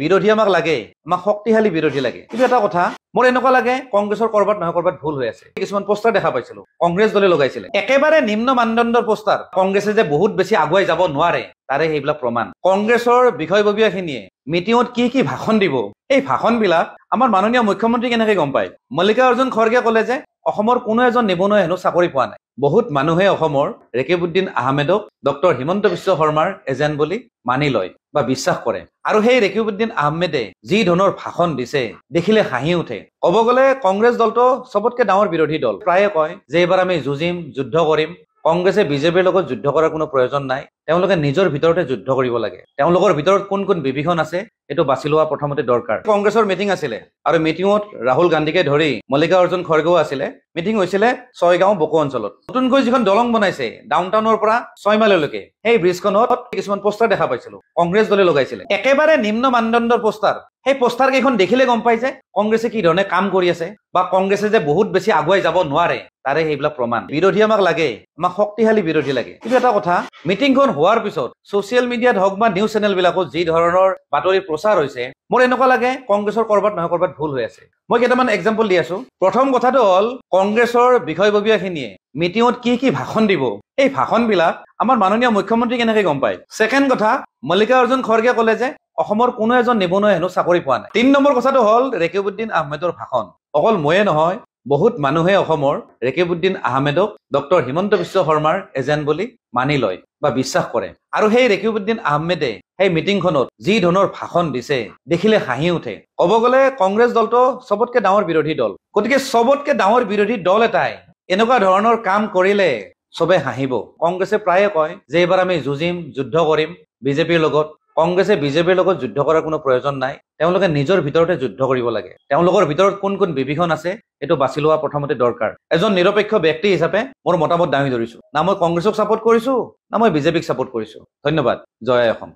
বিৰোধী আমাক লাগে, আমাক শক্তিশালী বিৰোধী লাগে। কিন্তু এটা কথা মোৰ এনেকুৱা লাগে কংগ্ৰেছৰ কৰবাত নহয় কৰবাত ভুল হৈ আছে। কিছুমান পোষ্টাৰ দেখা পাইছিলো কংগ্ৰেছ দলে লগাইছিলে, একেবাৰে নিম্ন মানদণ্ডৰ পোষ্টাৰ। কংগ্ৰেছে যে বহুত বেছি আগুৱাই যাব নোৱাৰে তাৰে সেইবিলাক প্ৰমাণ। কংগ্ৰেছৰ বিষয়ববীয়াখিনিয়ে মিটিঙত কি কি ভাষণ দিব, এই ভাষণবিলাক আমাৰ মাননীয় মুখ্যমন্ত্ৰী কেনেকে গম পায়? মল্লিকাৰ্জুন খৰগে ক'লে যে অসমৰ কোনো এজন নিবনুৱাই হেনো চাকৰি পোৱা নাই। বহুত মানুহে অসমৰ ৰেকিবউদ্দিন আহমেদক ডক্টৰ হিমন্ত বিশ্ব শৰ্মাৰ এজেণ্ট বুলি মানি লয় বা বিশ্বাস কৰে। আৰু সেই ৰেকিবউদ্দিন আহমেদে যি ধৰণৰ ভাষণ দিছে দেখিলে হাঁহি উঠে। ক'ব গ'লে কংগ্ৰেছ দলটো চবতকে ডাঙৰ বিৰোধী দল। প্ৰায়ে কয় যে এইবাৰ আমি যুঁজিম, যুদ্ধ কৰিম। কংগ্ৰেছে বিজেপিৰ লগত যুদ্ধ কৰাৰ কোনো প্ৰয়োজন নাই, তেওঁলোকে নিজৰ ভিতৰতে যুদ্ধ কৰিব লাগে। তেওঁলোকৰ ভিতৰত কোন কোন বিভীষণ আছে এইটো বাছি লোৱা প্ৰথমতে দৰকাৰ। কংগ্ৰেছৰ মিটিং আছিলে আৰু মিটিঙত ৰাহুল গান্ধীকে ধৰি মল্লিকাৰ্জুন খৰগেও আছিলে। মিটিং হৈছিলে ছয়গাঁও বকো অঞ্চলত। নতুনকৈ যিখন দলং বনাইছে ডাউন টাউনৰ পৰা 6 মাইললৈকে, সেই ব্ৰিজখনত কিছুমান পোষ্টাৰ দেখা পাইছিলো কংগ্ৰেছ দলে লগাইছিলে, একেবাৰে নিম্ন মানদণ্ডৰ পোষ্টাৰ। সেই পোষ্টাৰ কেইখন দেখিলে গম পাই যে কংগ্ৰেছে কি ধৰণে কাম কৰি আছে বা কংগ্ৰেছে যে বহুত বেছি আগুৱাই যাব নোৱাৰে তাৰে সেইবিলাক প্ৰমাণ। বিৰোধী আমাক লাগে, আমাক শক্তিশালী বিৰোধী লাগে। কিন্তু এটা কথা, মিটিংখন হোৱাৰ পিছত ছচিয়েল মিডিয়াত হওক বা নিউজ চেনেল বিলাকত যি ধৰণৰ বাতৰি প্ৰচাৰ হৈছে, মোৰ এনেকুৱা লাগে কংগ্ৰেছৰ কৰবাত নহয় কৰবাত ভুল হৈ আছে। মই কেইটামান এক্সাম্পল দি আছো। প্ৰথম কথাটো হ'ল কংগ্ৰেছৰ বিষয়ববীয়াখিনিয়ে মিটিঙত কি কি ভাষণ দিব, এই ভাষণবিলাক আমাৰ মাননীয় মুখ্যমন্ত্ৰী কেনেকে গম পায়? ছেকেণ্ড কথা, মল্লিকাৰ্জুন খৰগে ক'লে যে অসমৰ কোনো এজন নিবনুৱাই হেনো চাকৰি পোৱা নাই। 3 নম্বৰ কথাটো হ'ল ৰেকিবউদ্দিন আহমেদৰ ভাষণ। অকল ময়ে নহয়, বহুত মানুহে অসমৰ ৰেকিবউদ্দিন আহমেদক ডক্টৰ হিমন্ত বিশ্ব শৰ্মাৰ এজেণ্ট বুলি মানি লয় বা বিশ্বাস কৰে। আৰু সেই ৰেকিবউদ্দিন আহমেদে সেই মিটিংখনত যি ধৰণৰ ভাষণ দিছে দেখিলে হাঁহি উঠে। ক'ব গ'লে কংগ্ৰেছ দলটো চবতকে ডাঙৰ বিৰোধী দল। গতিকে চবতকে ডাঙৰ বিৰোধী দল এটাই এনেকুৱা ধৰণৰ কাম কৰিলে চবে হাঁহিব। কংগ্ৰেছে প্ৰায়ে কয় যে এইবাৰ আমি যুঁজিম, যুদ্ধ কৰিম বিজেপিৰ লগত। কংগ্ৰেছে বিজেপিৰ লগত যুদ্ধ কৰাৰ কোনো প্ৰয়োজন নাই, তেওঁলোকে নিজৰ ভিতৰতে যুদ্ধ কৰিব লাগে। তেওঁলোকৰ ভিতৰত কোন কোন বিভীষণ আছে এইটো বাছি লোৱা প্ৰথমতে দৰকাৰ। এজন নিৰপেক্ষ ব্যক্তি হিচাপে মোৰ মতামত দাঙি ধৰিছো। না মই কংগ্ৰেছক ছাপোৰ্ট কৰিছো, না মই বিজেপিক ছাপোৰ্ট কৰিছো। ধন্যবাদ। জয় অসম।